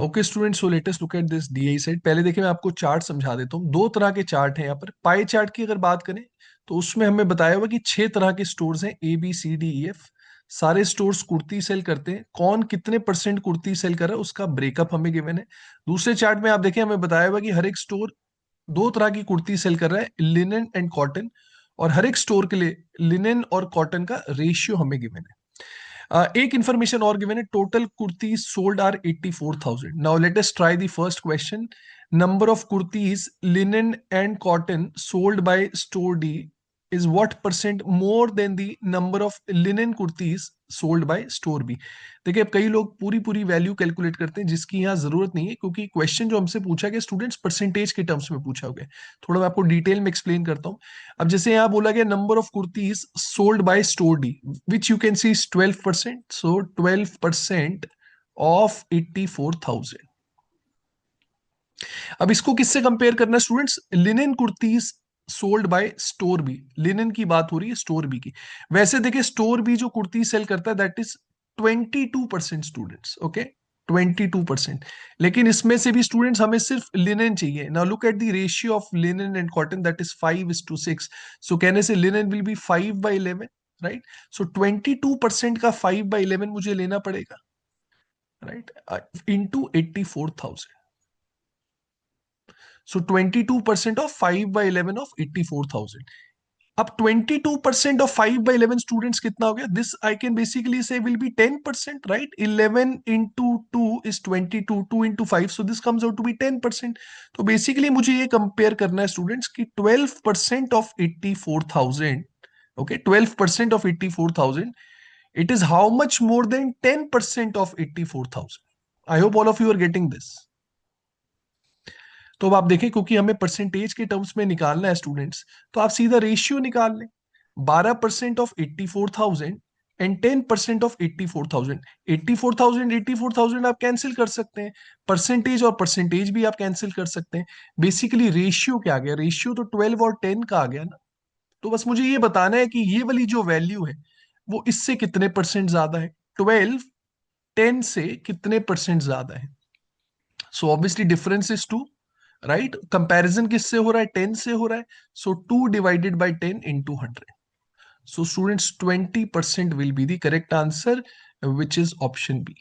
Okay student, so let us look at this DI set. पहले देखिए मैं आपको चार्ट समझा देता हूँ। दो तरह के चार्ट हैं यहाँ पर। पाई चार्ट की अगर बात करें तो उसमें हमें बताया हुआ कि 6 तरह के स्टोर्स हैं, ABCDEF। सारे स्टोर्स कुर्ती सेल करते हैं। कौन कितने परसेंट कुर्ती सेल कर रहा है उसका ब्रेकअप हमें गिवन है। दूसरे चार्ट में आप देखें, हमें बताया हुआ कि हर एक स्टोर दो तरह की कुर्ती सेल कर रहा है, लिनन एंड कॉटन। और हर एक स्टोर के लिए लिनन और कॉटन का रेशियो हमें गिवन है। एक इंफॉर्मेशन और गिवन है, total kurtis sold are 84,000। Now let us try the first question. Number of kurtis linen and cotton sold by store D is what percent more than the number of linen kurtis sold by store B। देखिए अब कई लोग पूरी पूरी value calculate करते हैं जिसकी यहाँ जरूरत नहीं है, क्योंकि क्वेश्चन जो हमसे पूछा गया स्टूडेंट्स परसेंटेज के टर्म्स में पूछा गया। थोड़ा मैं आपको डिटेल में एक्सप्लेन करता हूँ। अब जैसे यहाँ बोला गया number of kurtis sold by store D which you can see 12%। So 12% of 84,000। अब इसको किससे कंपेयर करना है students? Linen kurtis sold by store B. Linen की बात हो रही है स्टोर बी की। वैसे देखिए स्टोर बी जो कुर्ती सेल करता है दैट इज 22% स्टूडेंट्स। ओके, 22%। लेकिन इसमें से भी स्टूडेंट्स हमें सिर्फ लिनन चाहिए। Now look at the ratio of linen and cotton that is 5:6। सो कहने से लिनन विल बी 5/11, राइट। सो 22% का 5/11 मुझे लेना पड़ेगा, right, into 84,000। So 22% of 5/11 of 84,000. अब 22% of 5/11 स्टूडेंट्स कितना हो गया? दिस आई कैन बेसिकली से will be 10%, right. 11 into 2 is 22, 2 into 5, so this comes out to be 10%। तो बेसिकली मुझे ये कंपेयर करना है स्टूडेंट्स कि 12% of 84,000, okay, 12% of 84,000, it is how much more than 10% of 84,000? I hope all of you are getting this। तो अब आप देखें, क्योंकि हमें परसेंटेज के टर्म्स में निकालना है स्टूडेंट्स, तो आप सीधा रेशियो निकाल लें। 12% ऑफ 84,000 एंड 10% ऑफ 84,000। 84,000 84,000 आप कैंसिल कर सकते हैं। परसेंटेज और परसेंटेज भी आप कैंसिल कर सकते हैं। बेसिकली रेशियो क्या आ गया? रेशियो तो 12 और 10 का आ गया ना। तो बस मुझे ये बताना है कि ये वाली जो वैल्यू है वो इससे कितने परसेंट ज्यादा है। 12 10 से कितने परसेंट ज्यादा है? So obviously difference is 2, right. Comparison किससे हो रहा है? 10 से हो रहा है। So 2 divided by 10 into 100। So students 20% will be the correct answer, which is option B.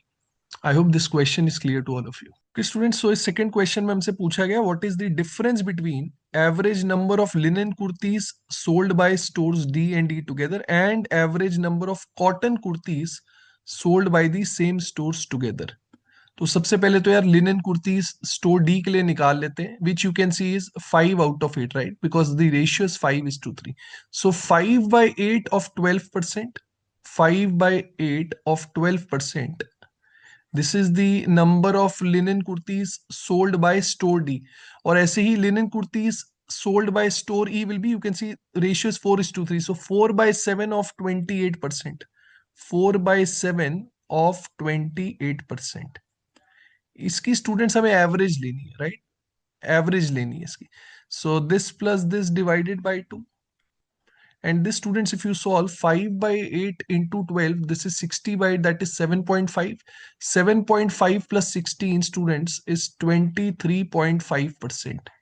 I hope this question is clear to all of you. Students, so इस second question में हमसे पूछा गया what is the difference between average number of linen kurtis sold by stores D and D together and average number of cotton kurtis sold by the same stores together. तो सबसे पहले तो यार लिनन कुर्ती स्टोर डी के लिए निकाल लेते हैं, which you can see is 5/8, right, because the ratio is 5:3। So 5/8 of 12%, 5/8 of 12%, this is the number of linen kurtis sold by store D. और ऐसे ही linen kurtis sold by store E will be, you can see ratio is 4:3। So 4/7 of 28%, 4/7 of 28%। इसकी students हमें average लेनी है, right, average लेनी है इसकी। So this plus this divided by 2, and this students if you solve 5/8 into 12, this is 60/8, that is 7.5. 7.5 plus 16 students is 23.5%.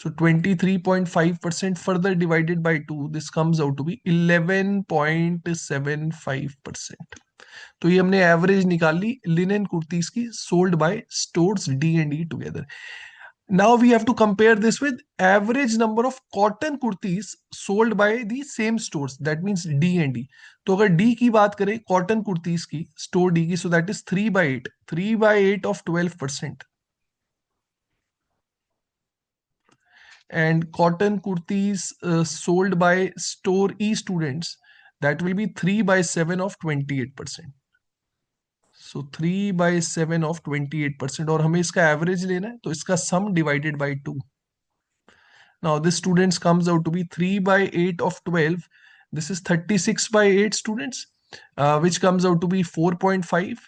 So 23.5% further divided by 2, this comes out to be 11.75%। तो ये हमने average निकाल ली linen kurtis की sold by stores D and E together. Now we have to compare this with average number of cotton kurtis sold by the same stores, that means D and D. तो अगर D की बात करें cotton kurtis की store D की, so that is 3/8, 3/8 of 12%। And cotton kurtis sold by store E students, that will be 3/7 of 28%। So 3/7 of 28%, और हमें इसका एवरेज लेना है तो इसका सम divided by 2। Now this students comes out to be 3/8 of 12, this is 36/8 students, which comes out to be 4.5,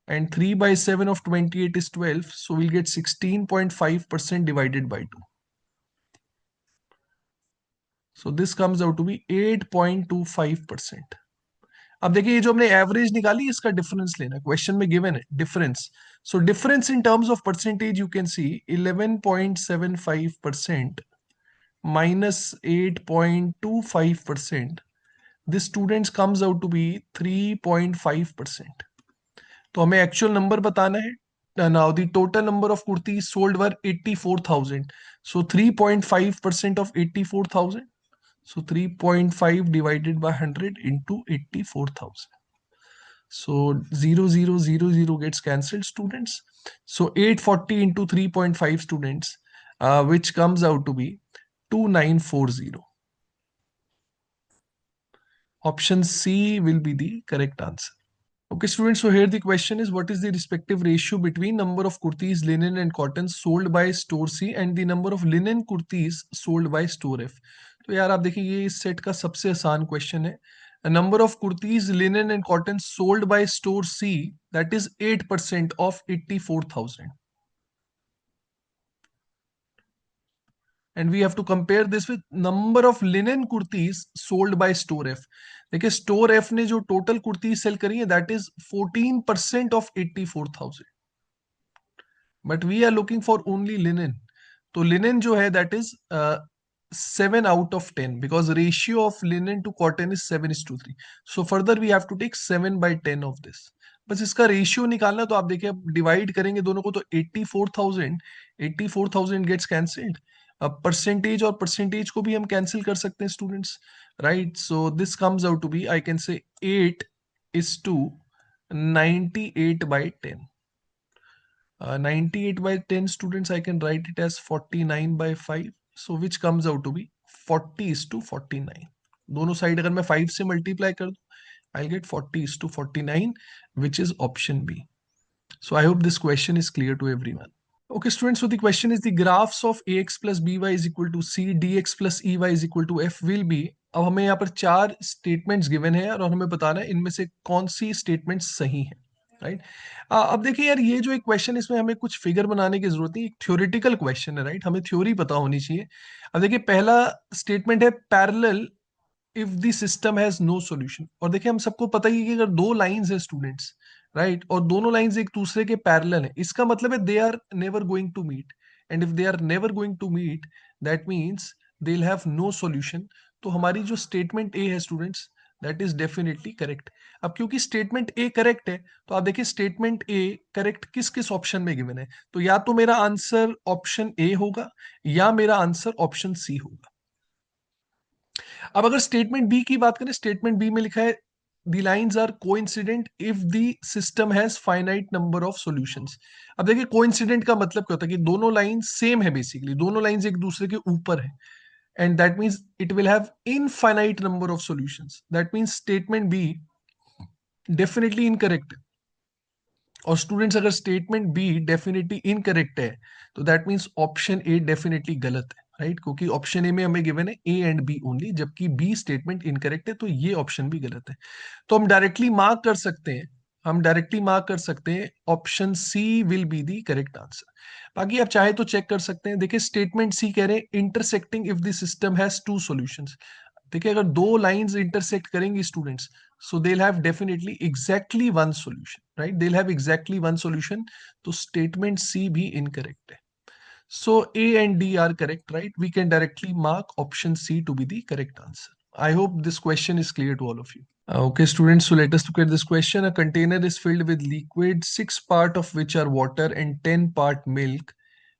and 3/7 of 28 is 12, so we'll get 16.5% divided by 2. So this comes out to be 8.25%. अब देखिए ये जो हमने average निकाली इसका difference लेना, question में given है difference. So difference in terms of percentage you can C 11.75% minus 8.25%. This students comes out to be 3.5%. तो हमें एक्चुअल नंबर बताना है। Now the total number of kurtis sold were 84,000. So 3.5% of 84,000. So 3.5 divided by 100 into 84,000. So 0,000 gets cancelled, students. So 840 into 3.5 students, which comes out to be 2940. Option C will be the correct answer. Okay, students, so here the question is, what is the respective ratio between number of kurtis, linen and cotton sold by store C and the number of linen kurtis sold by store F? तो यार आप देखिए ये इस set का सबसे आसान question है। Number of kurtis linen and cotton sold by store C, that is 8% of 84,000, and we have to compare this with number of linen kurtis sold by store F. देखिए स्टोर F ने जो total kurti sale करी है that is 14% of 84,000, but we are looking for only linen. तो linen जो है that is 7/10, because ratio of linen to cotton is 7:3। So further we have to take 7/10 of this. बस इसका ratio निकालना, तो आप देखिए अब डिवाइड करेंगे दोनों को तो 84,000 गेट्स कैंसिल्ड। अब परसेंटेज और परसेंटेज को भी हम कैंसिल कर सकते हैं students, right? So this comes out to be, I can say 8:98/10. 98/10 students, I can write it as 49/5. So which comes out to be 40:49. दोनों साइड अगर मैं 5 से मल्टीप्लाई कर दूं, I'll get 40:49, which is option B. So I hope this question is clear to everyone. Okay, students, so the question is the graphs of ax plus by is equal to c, dx plus ey is equal to f will be। अब हमें यहाँ पर 4 statements given है और हमें बताना है इनमें से कौन सी स्टेटमेंट सही है, राइट? अब देखिए यार ये जो एक क्वेश्चन, इसमें हमें कुछ फिगर बनाने की जरूरत नहीं, एक थ्योरेटिकल क्वेश्चन है, राइट? हमें थ्योरी पता होनी चाहिए। अब देखिए पहला स्टेटमेंट है parallel if the system has no solution. और देखिए हम सबको पता ही है कि अगर दो लाइंस है स्टूडेंट्स, राइट, और दोनों लाइंस एक दूसरे के पैरेलल है, इसका मतलब है they are never going to meet. And if they are never going to meet, that means they will have no solution. तो हमारी जो स्टेटमेंट ए है students, that is definitely correct. अब क्योंकि स्टेटमेंट ए करेक्ट है, तो आप देखिए स्टेटमेंट ए करेक्ट किस किस ऑप्शन में गिवन है, तो या तो मेरा आंसर ऑप्शन ए होगा या मेरा आंसर ऑप्शन सी होगा। अब अगर स्टेटमेंट बी की बात करें, स्टेटमेंट बी में लिखा है the lines are coincident if the system has finite number of solutions. अब देखिए कोइंसिडेंट का मतलब क्या होता है कि दोनों लाइन सेम है, बेसिकली दोनों लाइंस एक दूसरे के ऊपर है, and that means it will have infinite number of solutions. That means statement be definitely incorrect है। और स्टूडेंट्स अगर स्टेटमेंट बी डेफिनेटली इनकरेक्ट है, तो that means option A definitely गलत है, राइट? क्योंकि ऑप्शन ए में हमें गिवन है ए एंड बी ओनली, जबकि बी स्टेटमेंट इनकरेक्ट है, तो ये ऑप्शन भी गलत है। तो हम डायरेक्टली मार्क कर सकते हैं, हम डायरेक्टली मार्क कर सकते हैं option C will be the correct answer. बाकी आप चाहे तो चेक कर सकते हैं। देखिए स्टेटमेंट सी कह रहे हैं intersecting if the system has two solutions. देखिए अगर दो लाइंस इंटरसेक्ट करेंगी students, so they'll have definitely exactly one solution, right? They'll have exactly one solution. तो statement C भी incorrect है। So A and D are correct, right? We can directly mark option C to be the correct answer. I hope this question is clear to all of you. Okay, students, so let us look at this question. A container is filled with liquid, 6 part of which are water and 10 part milk.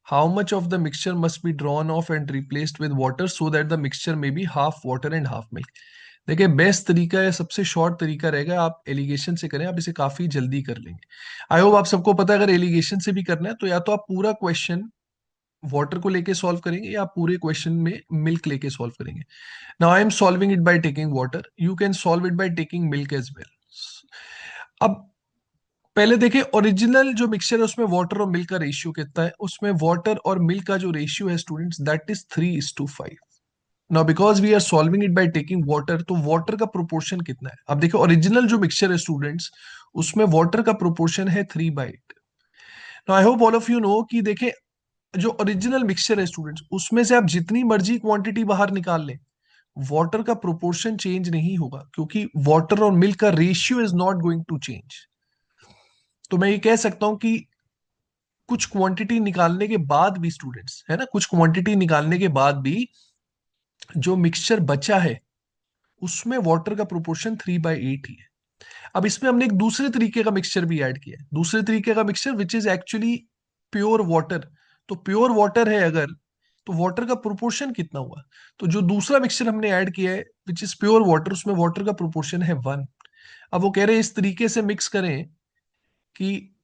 How much of the mixture must be drawn off and replaced with water so that the mixture may be half water and half milk? देखिए best तरीका है, सबसे short तरीका रहेगा, आप allegation से करें, आप इसे काफी जल्दी कर लेंगे। आई होप आप सबको पता है अगर एलिगेशन से भी करना है तो या तो आप पूरा क्वेश्चन वाटर को लेके सॉल्व करेंगे या पूरे क्वेश्चन में मिल्क लेके सॉल्व करेंगे। Now I am solving it by taking water, you can solve it by taking milk as well. अब पहले देखिए ओरिजिनल जो मिक्सचर है उसमें वाटर और मिल्क का रेशियो कितना है, उसमें वाटर और मिल्क का जो रेशियो है students that is 3:5। Now because we are solving it by taking water, तो वाटर का प्रोपोर्शन कितना है? अब देखिए ओरिजिनल जो मिक्सचर है स्टूडेंट्स उसमें वाटर का प्रोपोर्शन है 3/8। Now I hope all of you know कि देखिए जो ओरिजिनल मिक्सचर है स्टूडेंट्स उसमें से आप जितनी मर्जी क्वांटिटी बाहर निकाल लें, वाटर का प्रोपोर्शन चेंज नहीं होगा, क्योंकि वाटर और मिल्क का ratio is not going to change. तो मैं ये कह सकता हूं कि कुछ क्वांटिटी निकालने के बाद भी स्टूडेंट्स, है ना, कुछ क्वांटिटी निकालने के बाद भी जो मिक्सचर बचा है उसमें वाटर का प्रोपोर्शन 3/8 ही है। अब इसमें हमने एक दूसरे तरीके का मिक्सचर भी ऐड किया है, दूसरे तरीके का mixture which is actually pure water. तो प्योर वाटर है अगर, तो वाटर का प्रोपोर्शन कितना हुआ? तो जो दूसरा मिक्सचर हमने ऐड किया है विच इज प्योर वाटर, उसमें वाटर का प्रोपोर्शन है 1। अब वो कह रहे हैं इस तरीके से मिक्स करें कि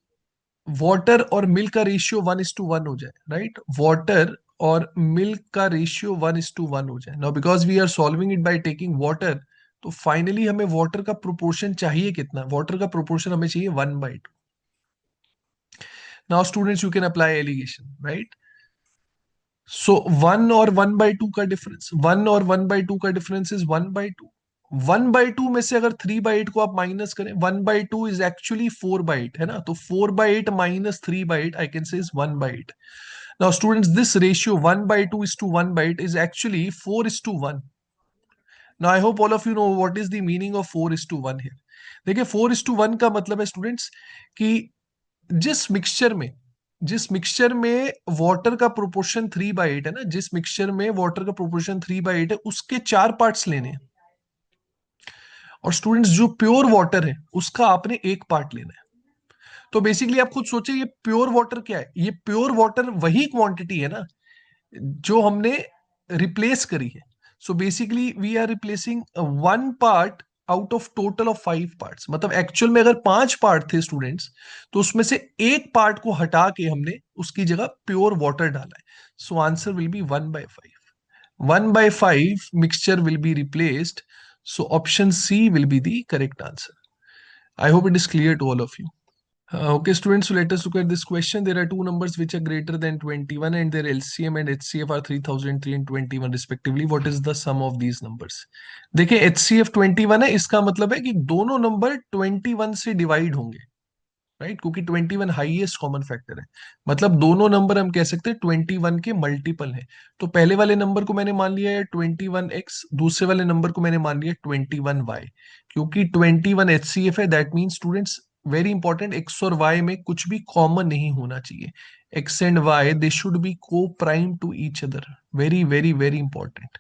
वाटर और मिल्क का रेशियो 1:1 हो जाए, राइट? वाटर और मिल्क का रेशियो 1:1 हो जाए। Now because we are solving it by taking water, तो फाइनली हमें वाटर का प्रोपोर्शन चाहिए कितना? वाटर का प्रोपोर्शन हमें चाहिए 1/2। Now students you can apply alligation, right? So 1 और 1/2 का डिफरेंस, 1 और 1/2 का डिफरेंस इज 1/2। 1/2 में से अगर 3/8 को आप माइनस करें, 1/2 इज एक्चुअली 4/8, है ना? तो 4/8 माइनस 3/8 आई कैन से is 1/8। Now students this ratio 1/2 is to 1/8 is actually 4:1। Now I hope all of you know what is the meaning of 4:1 here. देखिए 4:1 का मतलब है स्टूडेंट्स कि जिस मिक्सचर में जिस मिक्सचर में वाटर का प्रोपोर्शन 3/8 है ना, जिस मिक्सचर में वाटर का प्रोपोर्शन 3/8 है, उसके 4 पार्ट्स लेने हैं। और स्टूडेंट्स जो प्योर वाटर है उसका आपने एक पार्ट लेना है। तो बेसिकली आप खुद सोचिए ये प्योर वाटर क्या है? ये प्योर वाटर वही क्वांटिटी है ना जो हमने रिप्लेस करी है। So basically we are replacing 1 part out of total of 5 parts. मतलब एक्चुअल में अगर 5 पार्ट थे स्टूडेंट्स, तो उसमें से एक पार्ट को हटा के हमने उसकी जगह प्योर वाटर डाला है। So answer will be 1/5। 1/5 mixture will be replaced. So option C will be the correct answer. I hope it is clear to all of you. Okay, students, so let us look at this question. There are two numbers which are greater than 21 and their LCM and HCF are 3003 and 21 respectively. What is the sum of these numbers? देखिए HCF 21 है, इसका मतलब है कि दोनों number 21 से divide होंगे, right? क्योंकि 21 हाईएस्ट कॉमन फैक्टर है, मतलब दोनों नंबर हम कह सकते हैं 21 के मल्टीपल है। तो पहले वाले नंबर को मैंने मान लिया है 21x, दूसरे वाले नंबर को मैंने मान लिया 21y। क्योंकि 21 HCF है, that mean students very important, x और y में कुछ भी कॉमन नहीं होना चाहिए। x and y they should be coprime to each other. Very very very important.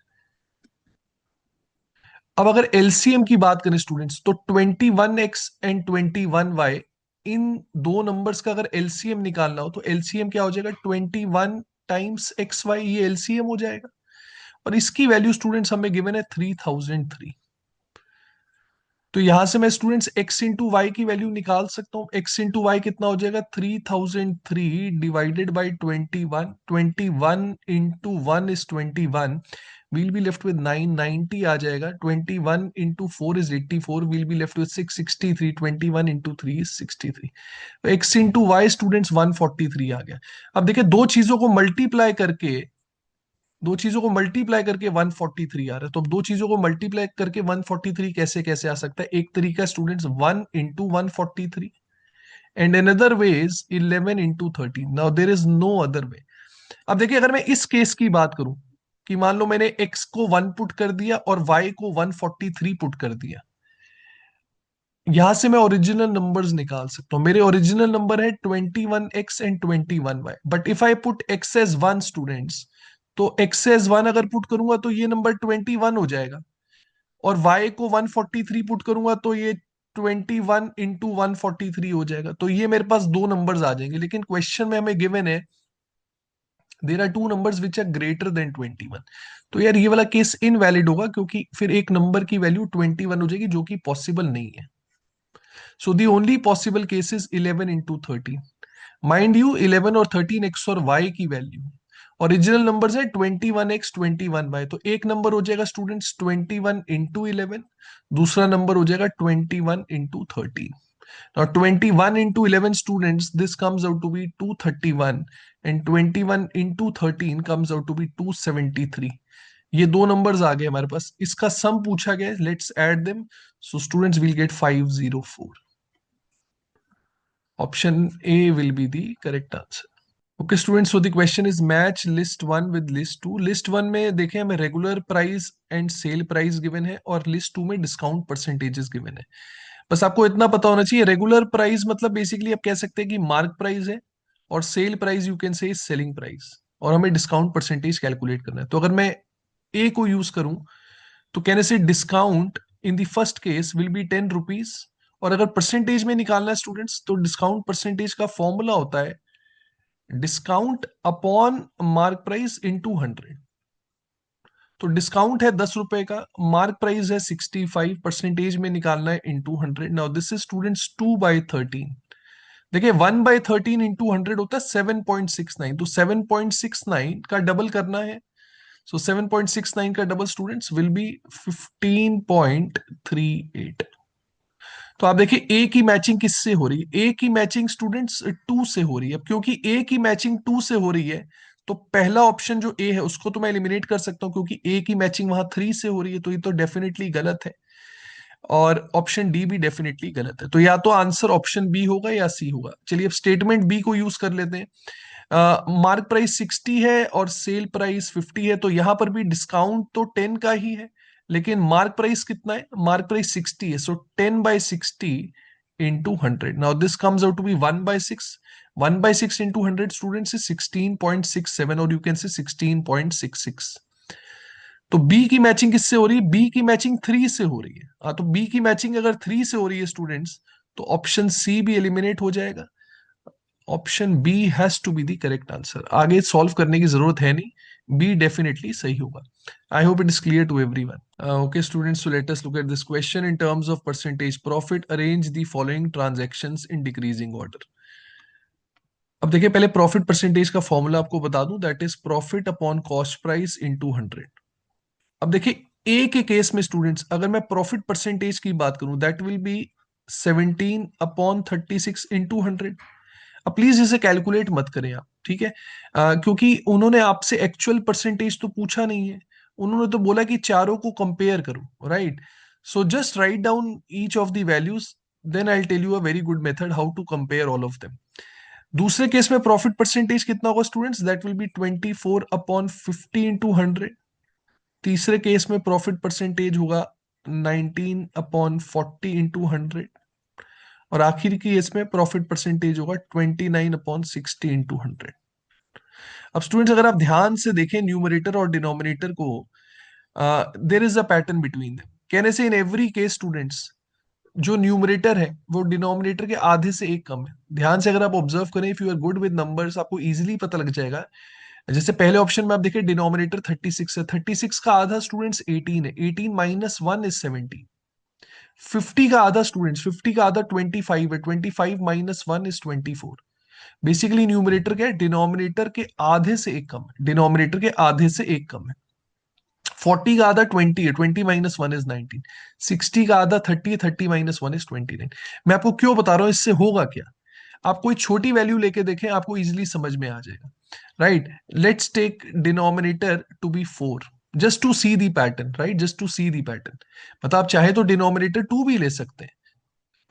अब अगर एलसीएम की बात करें स्टूडेंट्स, तो 21x एंड 21y, इन दो नंबर्स का अगर एलसीएम निकालना हो तो एलसीएम क्या हो जाएगा? 21 टाइम्स एक्स वाई, ये एलसीएम हो जाएगा। और इसकी वैल्यू स्टूडेंट्स हमें गिवन है 3003। तो यहां से मैं स्टूडेंट्स x इंटू वाई की वैल्यू निकाल सकता हूँ। x इंटू वाई कितना हो जाएगा? 3003 divided by 21। 21 into 1 is 21। we'll be left with 990 आ जाएगा। 21 into 4 is 84। we'll be left with 663। 21 into 3 is 63। तो x into y स्टूडेंट्स 143 आ गया। अब देखिए दो चीजों को मल्टीप्लाई करके 143 आ रहा है। तो अब दो चीजों को मल्टीप्लाई करके 143 कैसे कैसे आ सकता है? एक तरीका students 1 into 143 and another way is 11 into 13। Now there is no other way. अब देखिए अगर मैं इस केस की बात करूं कि मान लो मैंने x को 1 पुट कर दिया और y को 143 पुट कर दिया, यहां से मैं ओरिजिनल नंबर्स निकाल सकता हूं। मेरे ओरिजिनल नंबर है 21x and 21y, but if I put x as 1 students, तो x एज 1 अगर पुट करूंगा तो ये नंबर 21 हो जाएगा, और y को 143 पुट करूंगा तो ये 21 इंटू 143 हो जाएगा। तो ये मेरे पास दो नंबर्स आ जाएंगे, लेकिन क्वेश्चन में हमें गिवन है there are two numbers which are greater than 21। तो यार ये वाला केस इनवैलिड होगा, क्योंकि फिर एक नंबर की वैल्यू 21 हो जाएगी, जो कि पॉसिबल नहीं है। So the only possible case is 11 into 13। Mind you 11 और 13 एक्स और वाई की वैल्यू, ओरिजिनल नंबर्स है 21x 21y। तो एक नंबर हो जाएगा स्टूडेंट्स 21 इंटू 11, दूसरा नंबर हो जाएगा 21 into 13। Now 21 into 11 students, this comes out to be 231 and 21 into 13 comes out to be 273। ये दो नंबर्स आ गए हमारे पास, इसका सम पूछा गया है, let's add them. So students will get 504। Option A will be the correct answer. Okay students, so the question is match list one with list two. List one में देखें हमें regular price and sale price given है, और list two में discount percentages given है। बस आपको इतना पता होना चाहिए, रेगुलर प्राइस मतलब बेसिकली आप कह सकते हैं कि मार्क प्राइस है, और sale price you can say selling price, और हमें डिस्काउंट परसेंटेज कैलकुलेट करना है। तो अगर मैं ए को यूज करूं तो कहने से discount in the first case will be 10 rupees, और अगर परसेंटेज में निकालना है स्टूडेंट्स तो डिस्काउंट परसेंटेज का फॉर्मूला होता है discount upon mark price into 100। तो डिस्काउंट है 10 रुपए का, मार्क प्राइस है 65, परसेंटेज में निकालना है into 100। Now this is students 2/13। देखिए 1/13 इंटू 100 होता है 7.69, तो 7.69 का डबल करना है। सो 7.69 का डबल स्टूडेंट्स विल बी 15.38। तो आप देखिए ए की मैचिंग किससे हो रही है, ए की मैचिंग स्टूडेंट्स टू से हो रही है। अब क्योंकि ए की मैचिंग टू से हो रही है तो पहला ऑप्शन जो ए है उसको तो मैं एलिमिनेट कर सकता हूं, क्योंकि ए की मैचिंग वहां थ्री से हो रही है, तो ये तो डेफिनेटली गलत है, और ऑप्शन डी भी डेफिनेटली गलत है। तो या तो आंसर ऑप्शन बी होगा या सी होगा। चलिए अब स्टेटमेंट बी को यूज कर लेते हैं। मार्क प्राइस 60 है और सेल प्राइस 50 है, तो यहां पर भी डिस्काउंट तो 10 का ही है, लेकिन मार्क प्राइस कितना है, मार्क प्राइस 60 है, so 10/60 into 100। Now this comes out to be 1/6। 1/6 into 100 students is 16.67, और यू कैन से 16.66। तो बी की मैचिंग किससे हो रही है, बी की मैचिंग थ्री से हो रही है। हाँ, तो बी की मैचिंग अगर थ्री से हो रही है स्टूडेंट्स, तो ऑप्शन सी भी एलिमिनेट हो जाएगा। Option B has to be the correct answer. आगे सॉल्व करने की जरूरत है नहीं, बी डेफिनेटली सही होगा। I hope it is clear to everyone. Okay students, so let us look at this question in terms of percentage profit. Arrange the following transactions in decreasing order. अब देखिए पहले प्रॉफिट परसेंटेज का formula आपको बता दूं, that is profit upon cost price into 100। अब देखिए ए के केस में स्टूडेंट्स अगर मैं प्रॉफिट परसेंटेज की बात करूं दैट विल बी 17/36 इंटू 100। अब प्लीज इसे कैलकुलेट मत करें आप, ठीक है, क्योंकि उन्होंने आपसे एक्चुअल परसेंटेज तो पूछा नहीं है, उन्होंने तो बोला कि चारों को कंपेयर करो, right. So just write down each of the values, then I tell you a very good method how to compare all of them. दूसरे केस में प्रॉफिट परसेंटेज कितना होगा students, that will be 24/50 into 100। तीसरे case में profit percentage होगा 19/40 into 100, और आखिर की इसमें प्रॉफिट परसेंटेज होगा 29/60 इंटू 100। अब स्टूडेंट्स अगर आप ध्यान से देखें न्यूमरेटर और डिनोमिनेटर को, there is a pattern between them. कहने से इन एवरी केस स्टूडेंट्स जो न्यूमरेटर है वो डिनोमिनेटर के आधे से एक कम है। ध्यान से अगर आप ऑब्जर्व करें, if you are good with numbers आपको इजीली पता लग जाएगा। जैसे पहले ऑप्शन में आप देखिए डिनोमिनेटर 36 है, 36 का आधा स्टूडेंट्स 18 है, 18 माइनस 1 इज 17। 50 का आधा स्टूडेंट्स, 50 का आधा 25 है, 25 माइनस 1 इज 24। बेसिकली न्यूमरेटर क्या है, डिनोमिनेटर के आधे से एक कम है, डिनोमिनेटर के आधे से एक कम है। 40 का आधा 20 है, 20 माइनस 1 इज 19। 60 का आधा 30 है, 30 माइनस 1 इज 29। मैं आपको क्यों बता रहा हूं, इससे होगा क्या, आप कोई छोटी वैल्यू लेके देखें आपको इजीली समझ में आ जाएगा, right. Let's take denominator to be 4 just to see the pattern, right, just to see the pattern. मतलब आप चाहे तो डिनोमिनेटर 2 भी ले सकते हैं।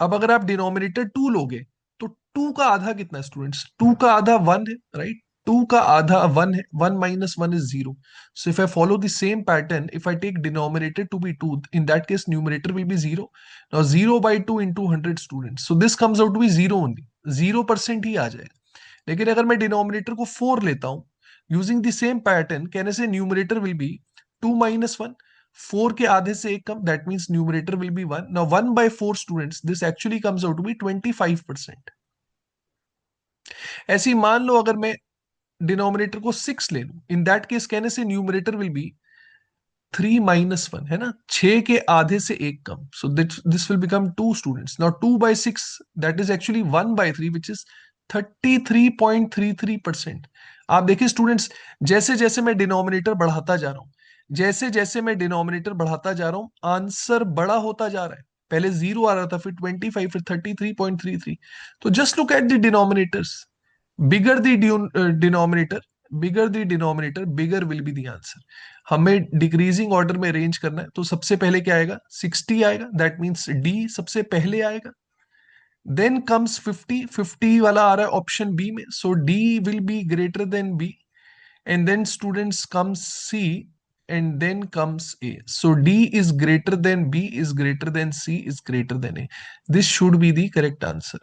अब अगर आप डिनोमिनेटर 2 लोगे तो 2 का आधा कितना है स्टूडेंट्स, 2 का आधा 1 है, राइट। 2 का आधा 1 है, 1 minus 1 is 0। So if I follow the same pattern, if I take denominator to be 2, in that case numerator will be 0। Now 0/2 into 100 students, so this comes out to be 0 only, 0% ही आ जाएगा। लेकिन अगर मैं denominator को 4 लेता हूं using the same pattern, कहने से न्यूमरेटर विल बी 2 माइनस 1, 4 के आधे से एक कम, that means numerator will be 1। Now 1/4 students, this actually comes out to be 25%। ऐसे ही मान लो अगर मैं डिनोमिनेटर को 6 ले लूं, इन दैट केस कहने से न्यूमरेटर विल बी 3 माइनस 1, है ना, 6 के आधे से एक कम, so this will become 2 students. Now 2/6 that is actually 1/3 which is 33.33%। आप देखिए स्टूडेंट्स, जैसे जैसे मैं डिनोमिनेटर बढ़ाता जा रहा हूं, जैसे जैसे मैं डिनोमिनेटर बढ़ाता जा रहा हूं आंसर बड़ा होता जा रहा है। पहले 0 आ रहा था, फिर 25, फिर 33.33। तो just look at the denominators, bigger the denominator, bigger the denominator bigger will be the answer. हमें डिक्रीजिंग ऑर्डर में अरेंज करना है, तो सबसे पहले क्या आएगा, 60 आएगा, दैट मींस डी सबसे पहले आएगा। देन कम्स 50, 50 वाला आ रहा है ऑप्शन बी में, so D will be greater than B, and then students comes C, and then comes A. So D is greater than B is greater than C is greater than A. This should be the correct answer,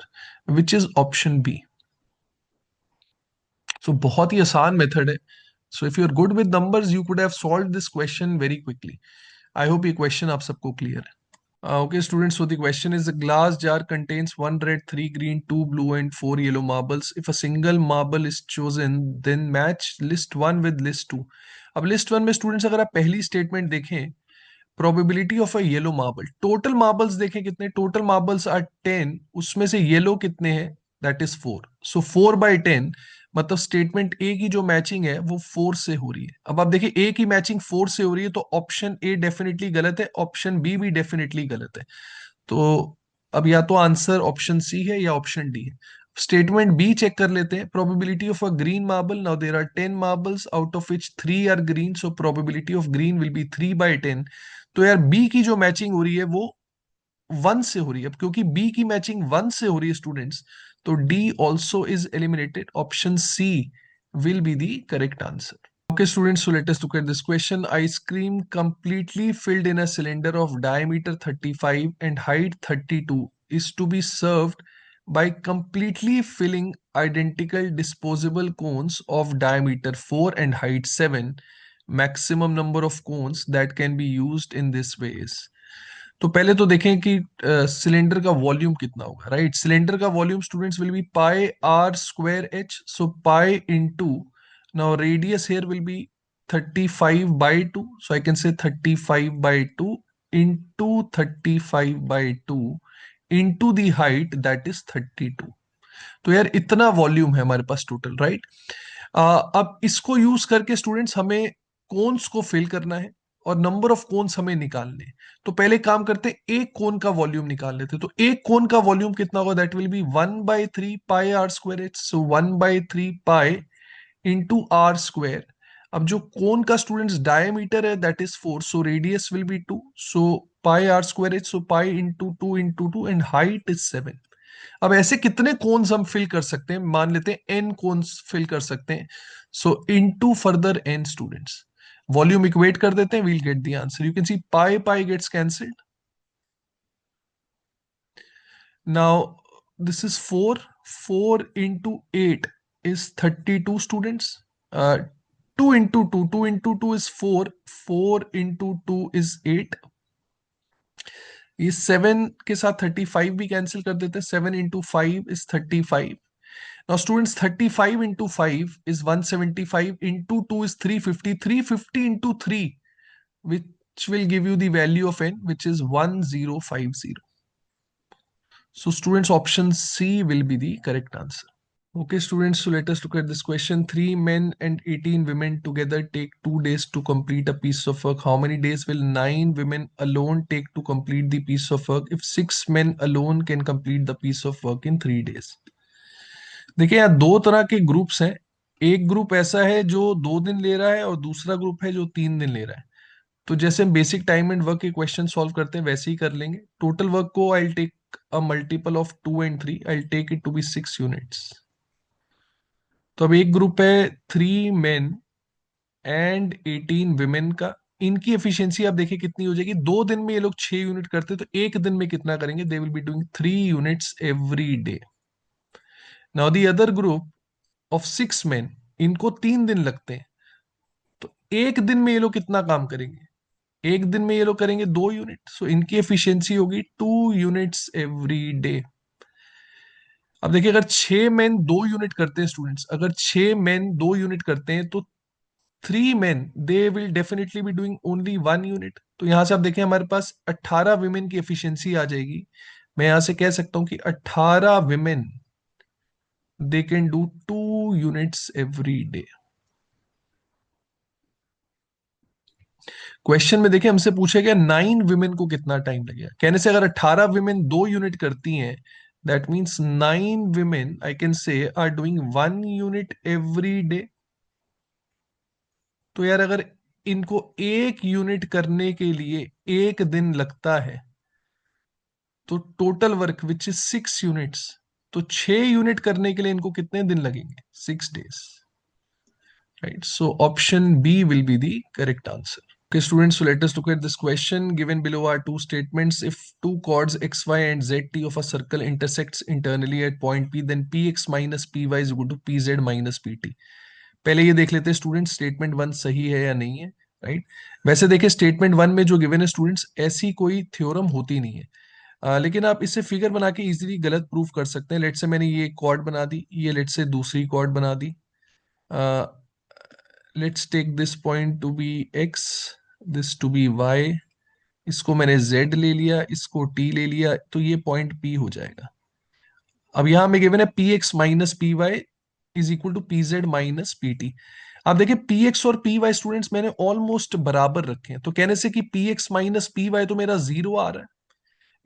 which is option B. So बहुत ही आसान method है. So if you're good with numbers, you could have solved this question very quickly. I hope ये question आप सबको clear है. Okay, students. So the question is: a glass jar contains one red, three green, two blue, and four yellow marbles. If a single marble is chosen, then match list one with list two. अब list one में students अगर आप पहली statement देखें, probability of a yellow marble, total marbles देखें कितने, total marbles are 10, उसमें से येलो कितने हैं, दैट इज 4. सो 4/10, मतलब स्टेटमेंट ए की जो मैचिंग है वो 4 से हो रही है. अब आप देखिए ए की मैचिंग 4 से हो रही है, तो ऑप्शन ए डेफिनेटली गलत है, ऑप्शन बी भी डेफिनेटली गलत है. तो अब या तो आंसर ऑप्शन सी है या ऑप्शन डी है. स्टेटमेंट बी चेक कर लेते हैं. Probability of a green marble, now there are 10 marbles out of which 3 are green, so probability of green will be 3/10. तो यार बी की जो मैचिंग हो रही है वो 1 से हो रही है. अब क्योंकि बी की मैचिंग 1 से हो रही है स्टूडेंट्स, तो D also is eliminated. Option C will be the correct answer. Okay, students, so let us look at this question. Ice cream completely filled in a cylinder of diameter 35 and height 32 is to be served by completely filling identical disposable cones of diameter 4 and height 7. Maximum number of cones that can be used in this way is. तो पहले तो देखें कि cylinder का volume कितना होगा. Right, cylinder का volume students will be pi r square h, so pi into, now radius here will be 35/2, so I can say 35/2 into 35/2 into the height that is 32. तो यार इतना वॉल्यूम है हमारे पास total. Right, अब इसको use करके students हमें cons को फिल करना है और नंबर ऑफ कोन्स हमें निकालने हैं. तो पहले काम करते हैं, एक कोन का वॉल्यूम निकाल लेते हैं. तो एक कोन का वॉल्यूम कितना होगा, that will be 1/3 pi r square h, so 1/3 pi into r square. अब जो कोन का स्टूडेंट्स डायमीटर है that is 4, so radius will be 2, so pi r square h, so pi into 2 and height is 7. अब ऐसे कितने cons हम fill कर सकते हैं, मान लेते हैं एन कोन्स फिल कर सकते हैं. So into further n students, volume equate कर देते हैं, we'll get the answer. You can see pi pi gets cancelled. Now this is 4, 4 into 8 is 32 students. 2 into 2, 2 into 2 is 4, 4 into 2 is 8. ये 7 के साथ 35 भी कैंसिल कर देते हैं. 7 into 5 is 35. Now students, 35 into 5 is 175, into 2 is 350, 350 into 3, which will give you the value of n, which is 1050. So students, option C will be the correct answer. Okay students, so let us look at this question. 3 men and 18 women together take 2 days to complete a piece of work. How many days will 9 women alone take to complete the piece of work if 6 men alone can complete the piece of work in 3 days? देखिए यहाँ दो तरह के groups हैं. एक group ऐसा है जो 2 दिन ले रहा है और दूसरा ग्रुप है जो 3 दिन ले रहा है. तो जैसे हम बेसिक टाइम एंड वर्क के क्वेश्चन सॉल्व करते हैं वैसे ही कर लेंगे. टोटल वर्क को I take a multiple of 2 and 3, I take it to be 6 units. तो अब एक ग्रुप है 3 men एंड 18 women का. इनकी एफिशिएंसी आप देखिए कितनी हो जाएगी. 2 दिन में ये लोग 6 यूनिट करते तो एक दिन में कितना करेंगे, they will be doing 3 units every day. Now the other group of 6 men, इनको 3 दिन लगते हैं. तो एक दिन में ये लोग कितना काम करेंगे, एक दिन में ये लोग करेंगे 2 यूनिट. सो इनकी एफिशिएंसी होगी 2 units एवरी डे. अब देखिए अगर 6 men 2 यूनिट करते हैं स्टूडेंट्स, अगर 6 men 2 यूनिट करते हैं तो 3 men they will definitely be doing only 1 unit. तो यहां से आप देखें हमारे पास 18 women की एफिशिएंसी आ जाएगी. मैं यहां से कह सकता हूं कि 18 women they can do 2 units every day. Question में देखिए हमसे पूछा गया 9 women को कितना टाइम लगेगा. कहने से अगर 18 women 2 यूनिट करती हैं, that means 9 women I can say are doing 1 unit every day. तो यार अगर इनको 1 यूनिट करने के लिए 1 दिन लगता है, तो total work which is 6 units, तो 6 यूनिट करने के लिए इनको कितने दिन लगेंगे? 6 days, right? So option B will be the correct answer. Okay, students, so let us look at this question. Given below are two statements. If two chords x, y, and z t of a circle intersects internally at point P, then px minus py is equal to pz minus pt. पहले ये देख लेते हैं students, statement one सही है या नहीं है, राइट? वैसे देखिए स्टेटमेंट वन में जो गिवन है स्टूडेंट्स, ऐसी कोई थ्योरम होती नहीं है। लेकिन आप इससे फिगर बना के इजीली गलत प्रूफ कर सकते हैं। लेट से मैंने ये कॉर्ड बना दी, ये लेट से दूसरी कॉर्ड बना दी। Let's take this point to be x, this to be y, इसको मैंने z ले लिया, इसको t ले लिया, तो ये पॉइंट p हो जाएगा। अब यहां में गिवन है px minus P Y is equal to P Z minus P T. आप देखिए px और py स्टूडेंट्स मैंने ऑलमोस्ट बराबर रखे हैं, तो कहने से कि px माइनस पी वाई तो मेरा जीरो आ रहा है।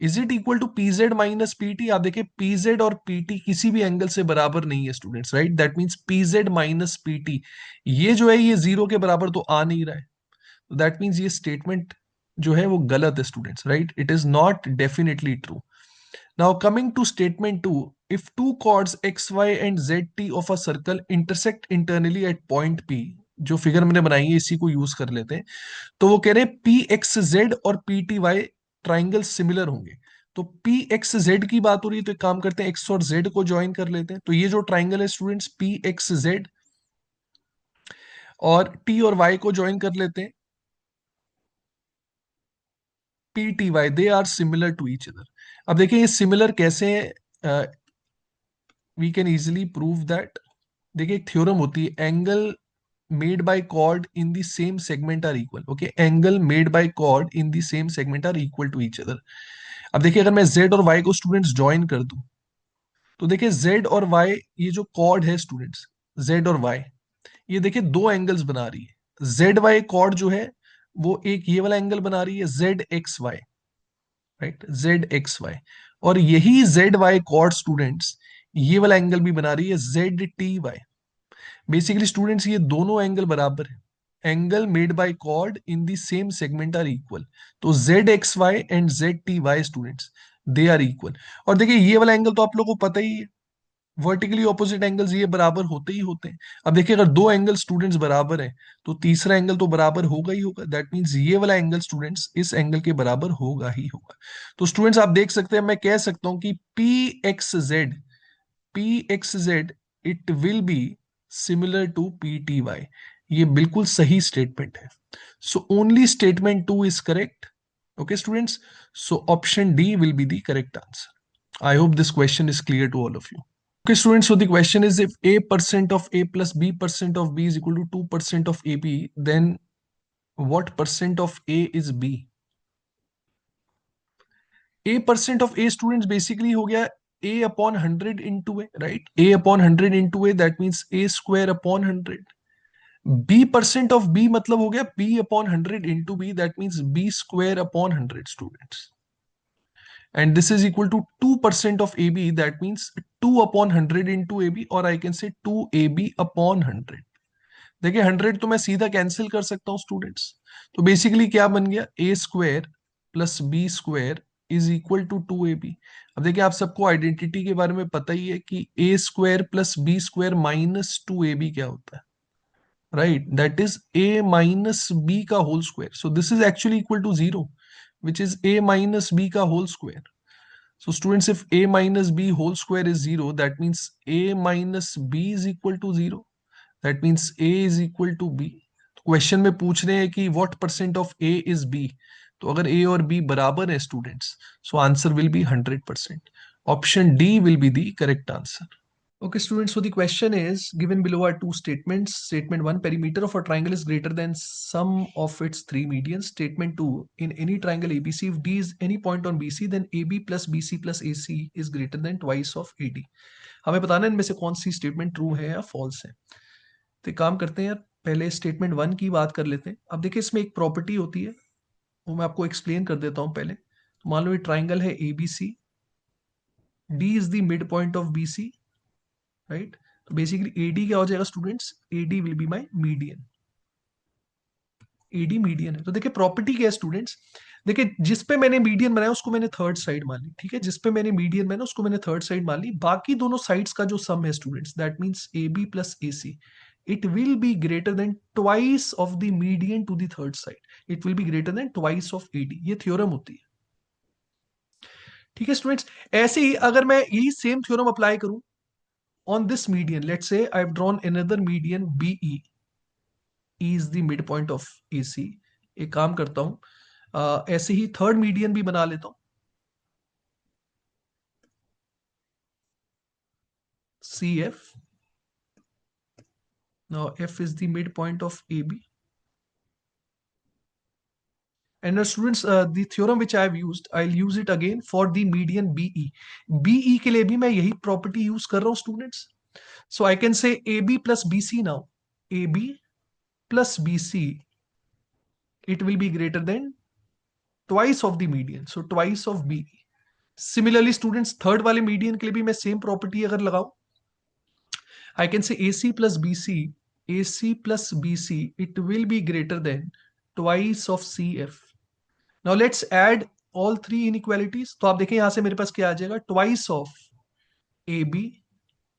Is it equal to P Z minus P T? आप देखिए पी जेड और पी टी किसी भी एंगल से बराबर नहीं है students, right? That means P Z minus P T, ये जो है ये जीरो के बराबर तो आ नहीं रहा है। तो दैट मीन्स ये स्टेटमेंट जो है वो गलत है students, right? It is not definitely true. Now coming to statement two, if two chords x, y and z t of a circle intersect internally at point P, जो figure मैंने बनाई है इसी को यूज कर लेते हैं। तो वो कह रहे हैं पी एक्स जेड और P T Y triangle similar होंगे। तो पी एक्स जेड की बात हो रही है, तो एक काम करते हैं एक्स और जेड को ज्वाइन कर लेते हैं। तो ये जो ट्राइंगल है स्टूडेंट्स पी एक्स जेड, और टी और वाई को ज्वाइन कर लेते हैं P T Y, they are similar to each other. अब देखिए ये सिमिलर कैसे है, we can easily prove that. देखिए एक थ्योरम होती है, angle made by chord in the same segment are equal. Okay, angle made by chord in the same segment are equal to each other. अब देखिए अगर मैं z और y को स्टूडेंट्स ज्वाइन कर दूं, तो देखिए z और y, ये जो कॉर्ड है स्टूडेंट्स z और y, ये देखिए दो एंगल्स बना रही है। जेड वाई कॉर्ड जो है वो एक ये वाला एंगल बना रही है Z X Y, right? Z X Y. और यही जेड वाई कॉर्ड स्टूडेंट्स ये वाला एंगल भी बना रही है Z T Y. Basically students ये दोनों एंगल बराबर है। Angle made by chord in the same segment are equal. तो Z X Y and Z T Y students, they are equal. और देखिए ये वाला एंगल तो आप लोगों को पता ही है, वर्टिकली ऑपोजिट एंगल्स ये बराबर होते ही होते हैं। अब देखिए अगर दो एंगल स्टूडेंट्स बराबर हैं, तो तीसरा एंगल तो बराबर होगा ही होगा। दैट मीन्स ये वाला एंगल स्टूडेंट्स इस एंगल के बराबर होगा ही होगा। तो स्टूडेंट्स आप देख सकते हैं, मैं कह सकता हूं कि P X Z it will be similar to P T Y. ये बिल्कुल सही स्टेटमेंट है। So only statement two is correct. Okay students, so option D will be the correct answer. I hope this question is clear to all of you. Okay, students, so the question is, if a% of a plus b% of b is equal to 2% of ab, then what percent of a is b? a% of a students basically हो गया a upon 100 into a, right? a upon 100 into a, that means a square upon 100. b% of b मतलब हो गया b upon 100 into b, that means b square upon 100 students. And this is equal to 2% of ab, that means 2 upon 100 into ab, or I can say 2ab upon 100. देखिए 100 तो मैं सीधा cancel कर सकता हूं स्टूडेंट्स। तो बेसिकली क्या बन गया, a square plus b square is equal to 2ab। अब देखिए आप सबको आइडेंटिटी के बारे में पता ही है कि a square plus b square minus 2ab क्या होता है, right? That is a minus b का whole square. So this is actually equal to zero, which is a minus b का whole square. So students, if a minus b whole square is 0, that means a minus b is equal to 0. That means a is equal to b. Question में पूछ रहे हैं कि what percent of a is b, तो अगर a और b बराबर है students, so answer will be 100%. Option D will be the correct answer. Okay, students, so the question is given below are two statements. Statement 1, perimeter of a triangle is greater than sum of its three medians. Statement 2, in any triangle ABC, if D is any point on BC, then AB plus BC plus AC is greater than twice of AD. हमें बताना है इनमें से कौन सी statement true है या false है। तो एक काम करते हैं यार, पहले स्टेटमेंट 1 की बात कर लेते हैं। अब देखिए इसमें एक प्रॉपर्टी होती है, वो मैं आपको एक्सप्लेन कर देता हूँ पहले। तो मान लो ये ट्राइंगल है ABC, D is the mid point of BC, right? तो बेसिकली AD क्या हो जाएगा students, AD will be my median. AD median है। तो देखिए प्रॉपर्टी क्या है स्टूडेंट्स, देखिए जिस पे मैंने मीडियन बनाया उसको मैंने थर्ड साइड मान ली, ठीक है, जिस पे मैंने मीडियन बनाया उसको मैंने थर्ड साइड मान ली, बाकी दोनों साइड्स का जो सम है students that means A B plus A C, it will be greater than twice of the median to the third side, it will be greater than twice of AD, ये theorem होती है। ठीक है students, ऐसे ही अगर मैं यही same theorem apply करूं on this median, let's say I have drawn another median BE, E is the midpoint of AC, एक काम करता हूं ऐसे ही थर्ड मीडियन भी बना लेता हूं, CF, now F is the midpoint of AB, and students the theorem which I have used I'll use it again for the median BE, BE के लिए भी मैं यही प्रॉपर्टी यूज कर रहा हूं students, so I can say AB plus BC now, AB plus BC, it will be greater than twice of the median, so twice of BE. Similarly students third वाले median के लिए भी मैं same property अगर लगाऊं, I can say AC plus BC, AC plus BC, it will be greater than twice of CF. Now let's add all three inequalities. तो आप देखें यहां से मेरे पास क्या आ जाएगा, twice of AB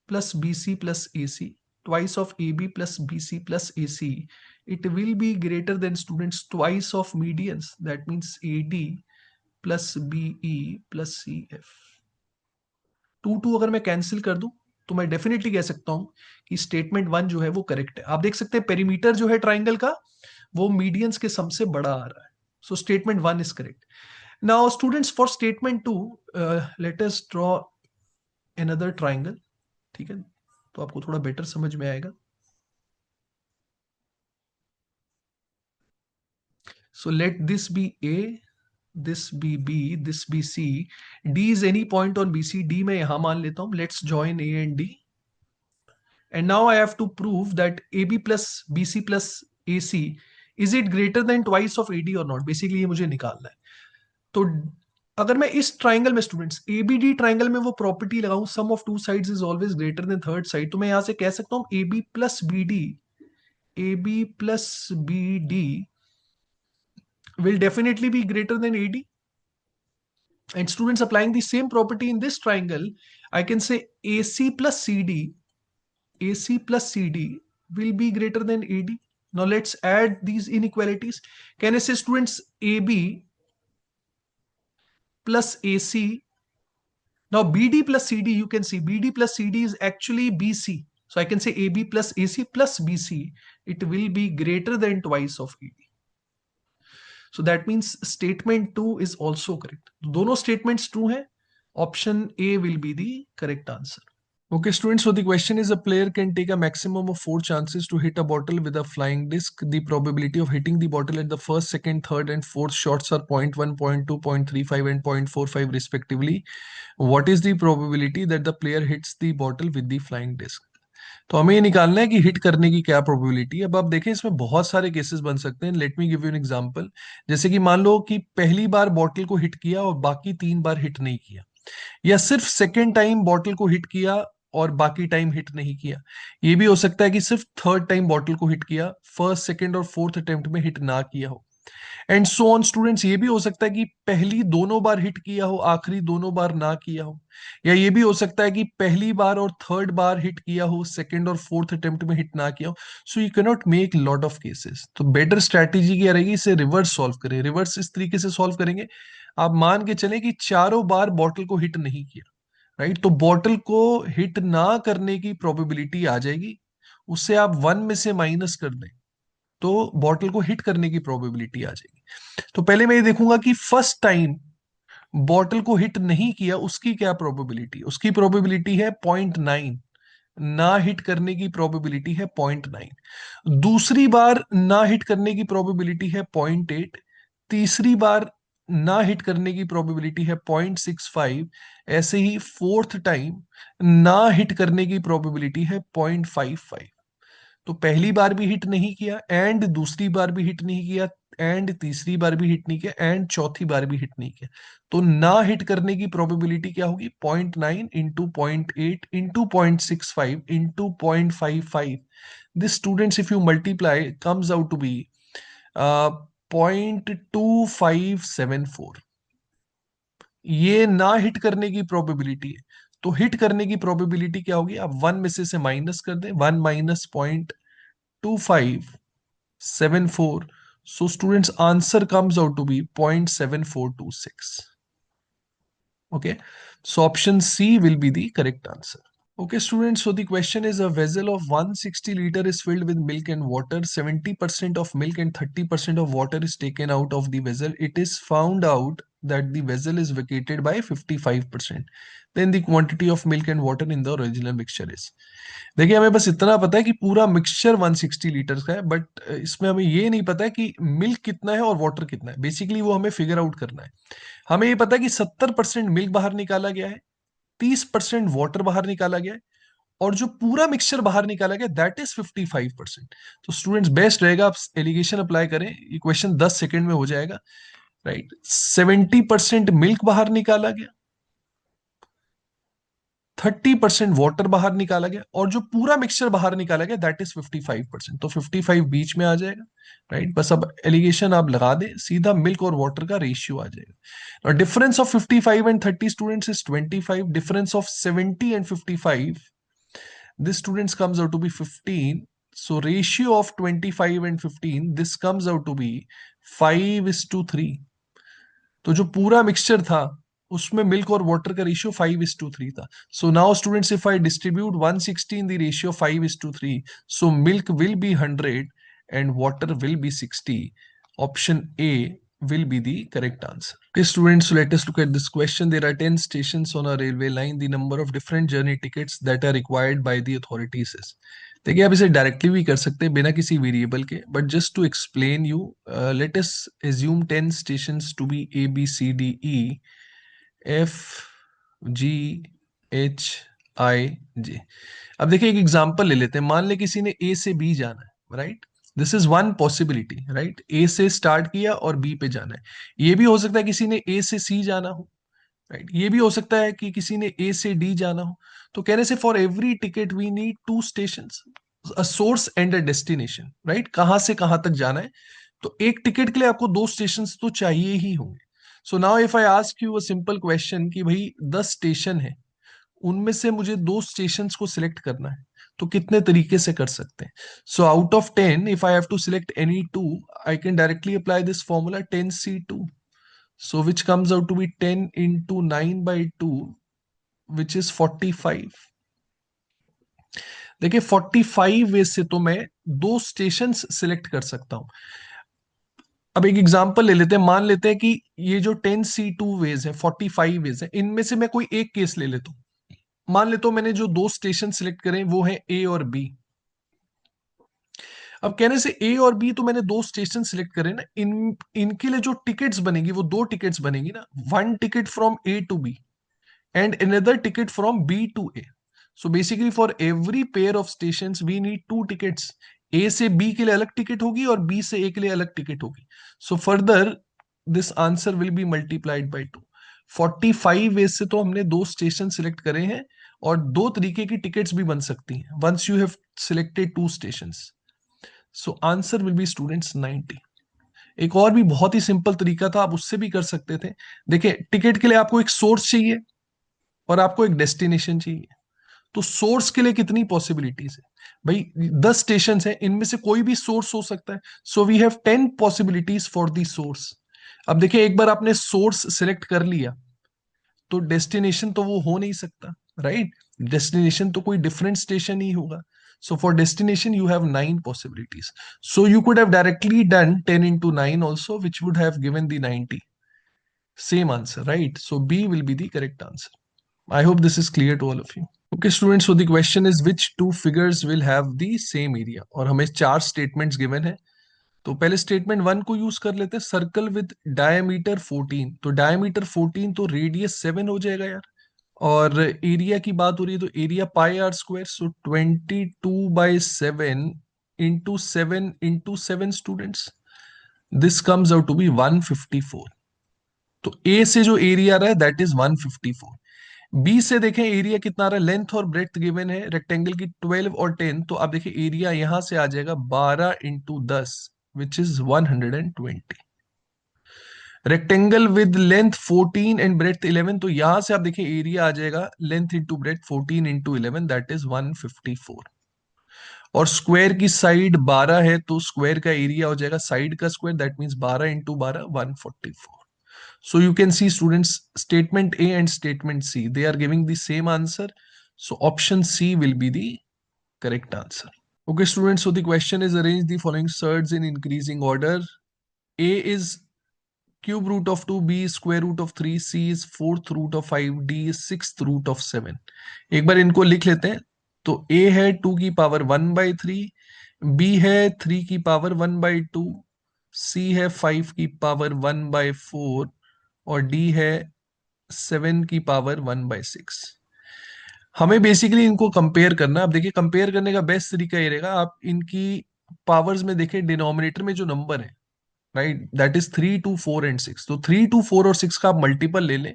plus BC plus AC, twice of AB plus BC plus AC. It will be greater than students twice of medians. That means AD plus BE plus CF. 2 अगर मैं कैंसिल कर दूं तो मैं definitely कह सकता हूं कि स्टेटमेंट 1 जो है वो करेक्ट है। आप देख सकते हैं पेरीमीटर जो है ट्राइंगल का वो मीडियंस के सम से बड़ा आ रहा है, so statement 1 is correct. Now students for statement 2 let us draw another triangle, ठीक है, तो आपको थोड़ा बेटर समझ में आएगा। So let this be A, this be B, this be C, D is any point on BC, D मैं यहां मान लेता हूं, let's join A and D, and now I have to prove that AB plus BC plus AC, is it greater than twice of AD or not, basically ये मुझे निकालना है। तो अगर मैं इस ट्राइंगल में स्टूडेंट्स ABD ट्राइंगल में वो प्रॉपर्टी लगाऊं sum of two sides is always greater than third side, तो मैं यहां से कह सकता हूं AB plus BD, AB plus BD will definitely be greater than AD. And students applying the same property in this triangle, I can say AC plus CD, AC plus CD will be greater than AD. Now let's add these inequalities. Can I say students AB plus AC? Now BD plus CD, you can see BD plus CD is actually BC. So I can say AB plus AC plus BC. It will be greater than twice of AD. So that means statement 2 is also correct. दोनों statements true हैं. Option A will be the correct answer. Okay, students, so the question is a player can take a maximum of 4 chances to hit a bottle with a flying disc. The probability of hitting the bottle at the first, second, third, and fourth shots are 0.1, 0.2, 0.35, and 0.45 respectively. What is the probability that the player hits the bottle with the flying disc? तो हमें ये निकालना है कि hit करने की क्या probability है। अब आप देखें इसमें बहुत सारे केसेस बन सकते हैं। Let me give you an example. जैसे कि मान लो कि पहली बार बॉटल को हिट किया और बाकी 3 बार हिट नहीं किया, या सिर्फ सेकेंड टाइम बॉटल को हिट किया और बाकी टाइम हिट नहीं किया। ये भी हो सकता है कि सिर्फ थर्ड टाइम बॉटल को हिट किया, फर्स्ट, सेकेंड और फोर्थ अटेम्प्ट में हिट ना किया हो, एंड सो ऑन स्टूडेंट्स। ये भी हो सकता है कि पहली दोनों बार हिट किया हो, आखिरी दोनों बार ना किया हो, या ये भी हो सकता है कि पहली बार और थर्ड बार हिट किया हो, सेकेंड और फोर्थ अटेम्प्ट में हिट ना किया हो। So you can not make lot of cases. तो बेटर स्ट्रैटेजी क्या रहेगी, इसे रिवर्स सॉल्व करें। रिवर्स इस तरीके से सॉल्व करेंगे, आप मान के चले कि चारों बार बॉटल को हिट नहीं किया, राइट, तो बॉटल को हिट ना करने की प्रोबेबिलिटी आ जाएगी, उससे आप 1 में से माइनस कर दें तो बॉटल को हिट करने की प्रोबेबिलिटी आ जाएगी। तो पहले मैं ये देखूंगा कि फर्स्ट टाइम बॉटल को हिट नहीं किया उसकी क्या प्रोबेबिलिटी, उसकी प्रोबेबिलिटी है 0.9, ना हिट करने की प्रोबेबिलिटी है 0.9, दूसरी बार ना हिट करने की प्रोबेबिलिटी है 0.8, तीसरी बार ना हिट करने की प्रोबेबिलिटी है 0.65, ऐसे ही फोर्थ टाइम ना हिट करने की प्रोबेबिलिटी है 0.55। तो पहली बार भी हिट नहीं किया, एंड दूसरी बार भी हिट नहीं किया, एंड तीसरी बार भी हिट नहीं किया, एंड चौथी बार भी हिट नहीं किया, तो ना हिट करने की प्रोबेबिलिटी क्या होगी, 0.9 into 0.8 into 0.65 into 0.55। This students if you multiply comes out to be 0.2574, ये ना हिट करने की प्रोबेबिलिटी है। तो हिट करने की प्रोबेबिलिटी क्या होगी, आप वन में से माइनस कर दें, 1 minus 0.2574, so students answer comes out to be 0.7426. Okay, so option C will be the correct answer. Okay, students, so the question is, a vessel of 160 liter is filled with milk and water. 70% of milk and 30% of water is taken out of the vessel. It is found out that the vessel is vacated by 55%. Then the quantity of milk and water in the original mixture is. देखिए, हमें बस इतना पता है कि पूरा mixture 160 litre का है, बट इसमें हमें ये नहीं पता है कि मिल्क कितना है और वाटर कितना है। बेसिकली वो हमें फिगर आउट करना है। हमें ये पता है कि 70% मिल्क बाहर निकाला गया है, 30% वाटर बाहर निकाला गया है, और जो पूरा मिक्सचर बाहर निकाला गया दैट इज 55%। तो स्टूडेंट्स, बेस्ट रहेगा आप एलिगेशन अप्लाई करें, ये क्वेश्चन 10 सेकंड में हो जाएगा। राइट, 70% मिल्क बाहर निकाला गया, 30% वाटर बाहर निकाला गया, और जो पूरा मिक्सचर बाहर निकाला गया दैट इज 55%। तो 55 बीच में आ जाएगा। राइट, बस अब एलिगेशन आप लगा दें, सीधा मिल्क और वाटर का रेशियो आ जाएगा। और difference of 55 and 30 students is 25। Difference of 70 and 55, this students comes out to be 15. So ratio of 25 and 15, this comes out to be 5:3। तो जो पूरा मिक्सचर था उसमें मिल्क और वाटर का रेशियो 5:3 था। So now students, if I distribute 160 in the ratio 5:3, so milk will be 100 and water will be 60. Option A will be the correct answer. Okay, students, so let us look at this question. There are 10 stations on a railway line. The number of different journey tickets that are required by the authorities is. देखिए, आप इसे directly भी कर सकते हैं बिना किसी variable के, but just to explain you, let us assume 10 stations to be A B C D E F G H I J। अब देखिए, एक एग्जांपल ले लेते हैं। मान ले किसी ने A से B जाना है, right. This is one possibility, right. A से स्टार्ट किया और बी पे जाना है। ये भी हो सकता है किसी ने ए से सी जाना हो, राइट। ये भी हो सकता है कि किसी ने ए से डी जाना हो। तो कहने से for every ticket we need two station, a source and a destination, right. कहां से कहां तक जाना है, तो एक टिकट के लिए आपको दो स्टेशन तो चाहिए ही होंगे। So now if I ask you a simple question कि भाई 10 स्टेशन है, उनमें से मुझे दो स्टेशन को सिलेक्ट करना है, तो कितने तरीके से कर सकते हैं। So out of 10, if I have to select any two, I can directly apply this formula 10C2। so which comes out to be 10 into 9 by 2, which is 45। देखिए, 45 वे से तो मैं दो स्टेशन सिलेक्ट कर सकता हूं। अब एक एग्जांपल ले लेते हैं। मान लेते हैं कि ये जो 10C2 वेज है, 45 वेज है, इनमें से मैं कोई एक केस ले लेता हूं। मान लेता हूं मैंने जो दो स्टेशन सिलेक्ट करे वो है ए और बी। अब कहने से ए और बी तो मैंने दो स्टेशन सिलेक्ट करे ना, इनके लिए जो टिकट्स बनेगी वो दो टिकट्स बनेगी ना, one ticket from A to B and another ticket from B to A. So basically for every pair of stations we need two tickets. A से B के लिए अलग टिकट होगी और B से A के लिए अलग टिकट होगी। So further this answer will be multiplied by 2। 45 veg से तो हमने दो स्टेशन सिलेक्ट करे हैं और दो तरीके की टिकट्स भी बन सकती हैं once you have selected two stations. So answer will be students 90। एक और भी बहुत ही सिंपल तरीका था, आप उससे भी कर सकते थे। देखिए, टिकट के लिए आपको एक सोर्स चाहिए और आपको एक डेस्टिनेशन चाहिए। तो सोर्स के लिए कितनी पॉसिबिलिटीज है भाई, 10 स्टेशन है, इनमें से कोई भी सोर्स हो सकता है। So we have 10 possibilities for the source. अब देखिए, एक बार आपने सोर्स सिलेक्ट कर लिया तो डेस्टिनेशन तो वो हो नहीं सकता, राइट। डेस्टिनेशन तो कोई डिफरेंट स्टेशन ही होगा। So for destination you have 9 possibilities. So you could have directly done 10 into 9 also, which would have given the 90। Same answer, right? So B will be the correct answer. I hope this is clear to all of you. Okay, students, so the question is which two figures will have the same area? और हमें चार statements given है। तो पहले statement one को use कर लेते हैं, सर्कल विद डायमीटर 14। तो डायमीटर 14 तो रेडियस 7 हो जाएगा यार। और एरिया की बात हो रही है तो area pi r square, so 22/7 into 7 students, this comes out to be 154। तो ए से जो एरिया आ रहा है दैट इज 154। बी से देखें एरिया कितना आ रहा है, लेंथ और ब्रेथ गिवन है रेक्टेंगल की 12 और 10। तो आप देखिए एरिया यहां से आ जाएगा 12 into 10, which is 120. Rectangle with length 14 and breadth 11, तो यहां से आप देखिए एरिया आ जाएगा length into breadth 14 into 11, that is 154. और स्क्वायर की साइड 12 है तो स्क्वायर का एरिया हो जाएगा साइड का square, that means 12 into 12 144. So you can see students, statement A and statement C, they are giving the same answer. So option C will be the correct answer. Okay students, so the question is arrange the following surds in increasing order. A is cube root of 2, B is square root of 3, C is fourth root of 5, D is sixth root of 7. एक बार इनको लिख लेते हैं. तो A है 2 की power 1/3, B है 3 की पावर 1/2, C है 5 की पावर 1/4 और D है 7 की पावर 1/6. हमें बेसिकली इनको कंपेयर करना. अब देखिए कंपेयर करने का बेस्ट तरीका ये रहेगा, आप इनकी पावर्स में देखें डिनोमिनेटर में जो नंबर है, राइट, दैट इज 3 2 4 एंड 6. तो 3 2 4 और 6 का आप मल्टीपल ले लें.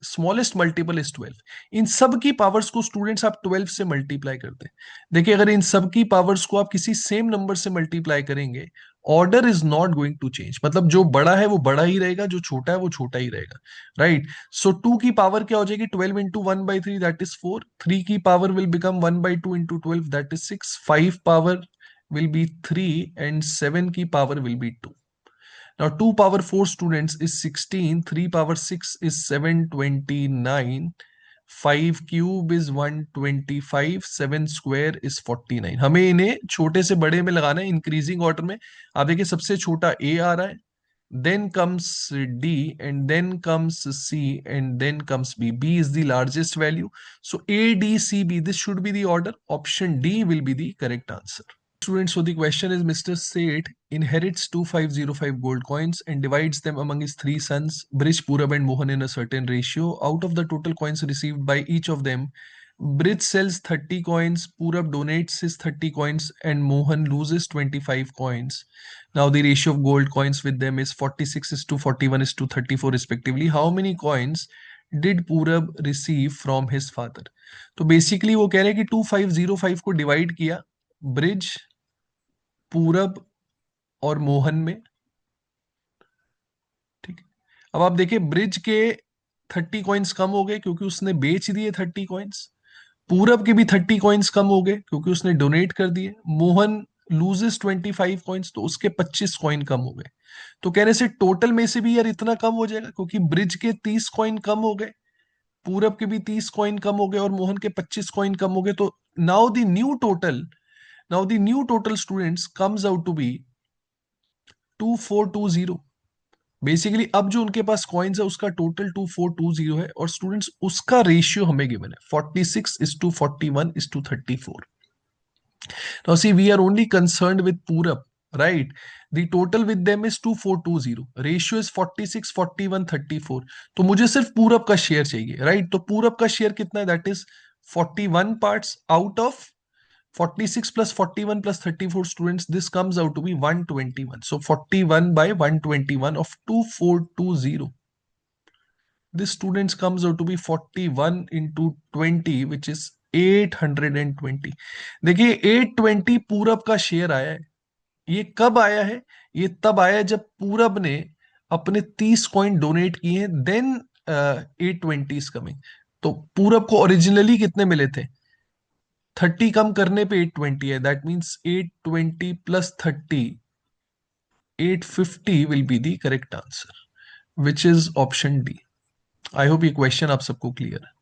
Smallest multiple is 12. इन सब की पावर्स को स्टूडेंट्स आप 12 से मल्टीप्लाई करते हैं. देखिए अगर इन सब की पावर्स को आप किसी सेम नंबर से मल्टीप्लाई करेंगे, order is not going to change. मतलब जो बड़ा है वो बड़ा ही रहेगा, जो छोटा है वो छोटा ही रहेगा, राइट. सो 2 की पावर क्या हो जाएगी, 12 इंटू 1/3 दैट इज 4. 3 की power will become 1/2 into 12 that is 6. 5 power will be 3 and 7 की power will be 2. Now 2 power 4 students is 16, 3 power 6 is 729, 5 cube is 125, 7 square is 49. हमें इन्हें छोटे से बड़े में लगाना है इंक्रीजिंग ऑर्डर में. आप देखिए सबसे छोटा A आ रहा है, then comes D and then comes C and then comes B. B is the largest value. So A, D, C, B, this should be the order. Option D will be the correct answer. Students, so the question is Mr. Seth inherits 2505 gold coins and divides them among his three sons, Brij, Purab and Mohan in a certain ratio. Out of the total coins received by each of them, Brij sells 30 coins, Purab donates his 30 coins and Mohan loses 25 coins. Now the ratio of gold coins with them is 46:41:34 respectively. How many coins did Purab receive from his father? तो basically वो कह रहे हैं कि 2505 को divide किया bridge, पूरब और मोहन में. ठीक है. अब आप देखिए ब्रिज के 30 कॉइन्स कम हो गए क्योंकि उसने बेच दिए 30 कॉइन्स. पूरब के भी 30 कॉइन्स कम हो गए क्योंकि उसने डोनेट कर दिए. मोहन लूजेस 25 कॉइन्स तो उसके 25 कॉइन कम हो गए. तो कहने से टोटल में से भी यार इतना कम हो जाएगा क्योंकि ब्रिज के 30 कॉइन कम हो गए, पूरब के भी 30 कॉइन कम हो गए और मोहन के 25 कॉइन कम हो गए. तो now the new total students comes out to be 2420. Basically अब जो उनके पास कॉइन्स है उसका टोटल 2420 है और स्टूडेंट्स उसका रेशियो हमें गिवन है 46:41:34. Now see, we are only concerned with Purab, right? The total with them is 2420. Ratio is 46:41:34. तो मुझे सिर्फ पूरब का शेयर चाहिए, right? तो पूरब का शेयर कितना है? That is 41 parts out of 46 plus 41 plus 34 students. This comes out to be 121. So 41 by 121 of 2420. This students comes out to be 41 into 20, which is 820. देखिए 820 पूरब का शेयर आया है. ये कब आया है? ये तब आया है जब पूरब ने अपने 30 कॉइन डोनेट किए हैं, देन 820 इज कमिंग. तो पूरब को ओरिजिनली कितने मिले थे? 30 कम करने पे 820 है. That means 820 plus 30, 850 will be the correct answer, which is option D. I hope ये क्वेश्चन आप सबको क्लियर है.